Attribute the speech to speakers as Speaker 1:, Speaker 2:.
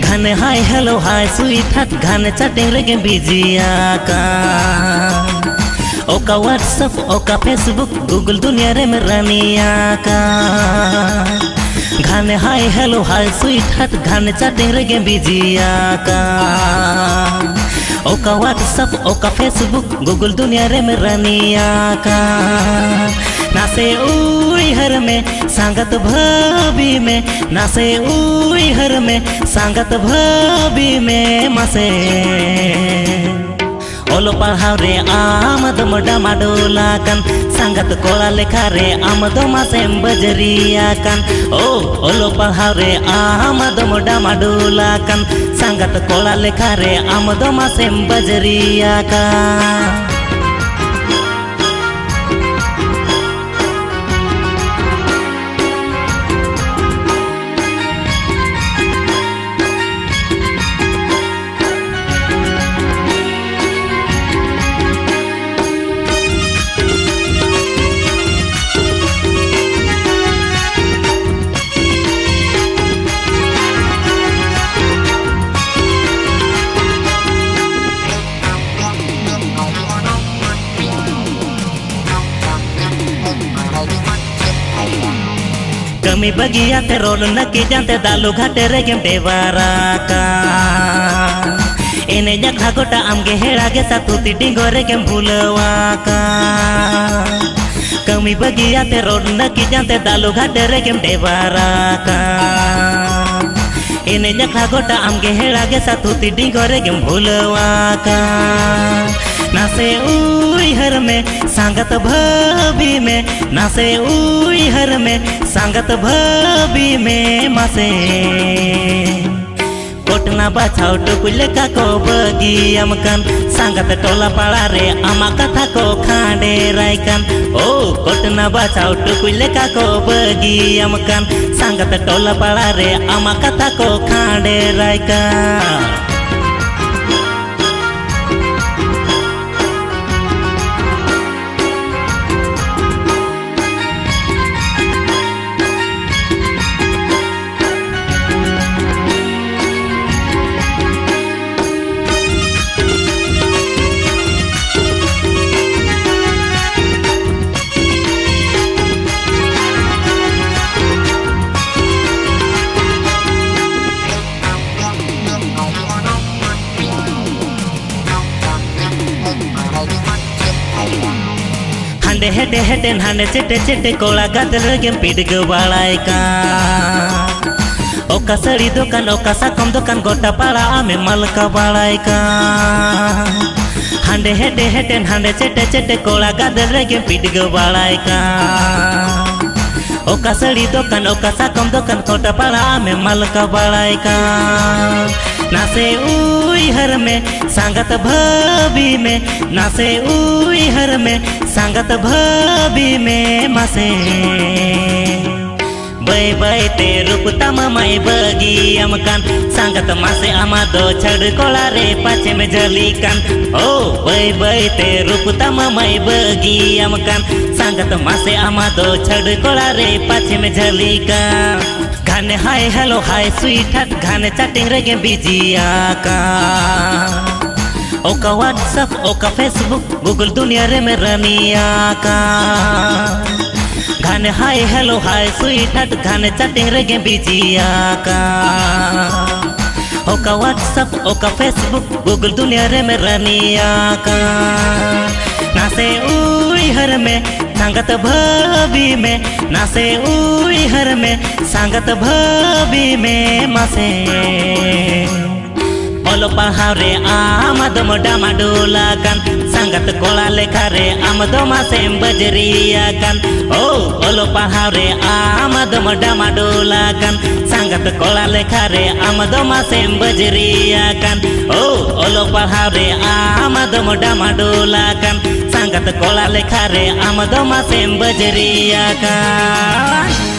Speaker 1: घने hi hello hi sweet heart घने chatting रेगे बिजिया का ओका व्हाट्सएप ओका फेसबुक गूगल दुनिया रे में रानिया का घने hi hello hi sweet heart घने चैटिंग रेगे बिजिया का ओका व्हाट्सएप ओका फेसबुक गूगल दुनिया रे में रानिया का नासे उइहर में सांगत भाभी में नासे उइहर में सांगत भाभी में मासे ओलो पढ़ाव रे आमद मोडा माडोला कन सांगत कोला लेखा रे आमद मासे बजरिया कन ओ ओलो पढ़ाव रे आमद मोडा माडोला कन सांगत कोला लेखा रे आमद मासे बजरिया का कमी बगिया ते रोड नकी जानते दालू घाटे रे गेम देवारा का एने जखा गोटा आमगे हेड़ा गे सातुती डिंगो रे गेम भूलवा का कमी बगिया ते रोड नकी जानते दालू घाटे रे गेम देवारा का एने जखा गोटा आमगे हेड़ा गे सातुती डिंगो रे गेम भूलवा का नासे उइहर में सांगत भाभी में नासे उइहर में सांगत भाभी में मासे कोटना बाछाव टुकुले का को बगी अमकन सांगत टोला पाड़ा रे आमा कथा को खांडे रायकन ओ कोटना बाछाव टुकुले का को बगी अमकन सांगत टोला पाड़ा रे आमा कथा को खांडे रायकन हंडे हेटे हेटे हांडे चेटे चेटे कोला गादल गेम पिडग बाड़ाय का ओका सड़ी दुकान ओका साकम दुकान गोटा पाड़ा आमे मलका बाड़ाय का हंडे हेटे हेटे हांडे चेटे चेटे कोला गादल गेम पिडग बाड़ाय का ओका सड़ी दुकान ओका साकम दुकान गोटा पाड़ा आमे मलका बाड़ाय का नासे उइहर में सांगत भाभी में नासे उइहर में सांगत भाभी में मासे बै बै ते रुपता ममाई बगी अमकान सांगत मासे आमा दो छड़ कोला रे पाछे में जली कान ओ बै बै ते रुपता ममाई बगी अमकान सांगत मासे आमा दो छड़ कोला रे पाछे में जली कान घने hi hello hi sweet heart घने चैटिंग रे गेम बिजिया का ओका व्हाट्सएप ओका फेसबुक गूगल दुनिया रे में रानिया का घने hi hello hi sweet heart घने चैटिंग रे गेम बिजिया का ओका व्हाट्सएप ओका फेसबुक गूगल दुनिया रे में रानिया का नासे उइहर में सांगत भाभी में नासे उइहर में सांगत भाभी में मासे olo pahaw re amadom damadula kan sangat kola lekha re amadom asem bajriya kan olo pahaw re amadom damadula kan sangat kola lekha re amadom asem bajriya kan olo pahaw re amadom damadula kan sangat kola lekha re amadom asem bajriya kan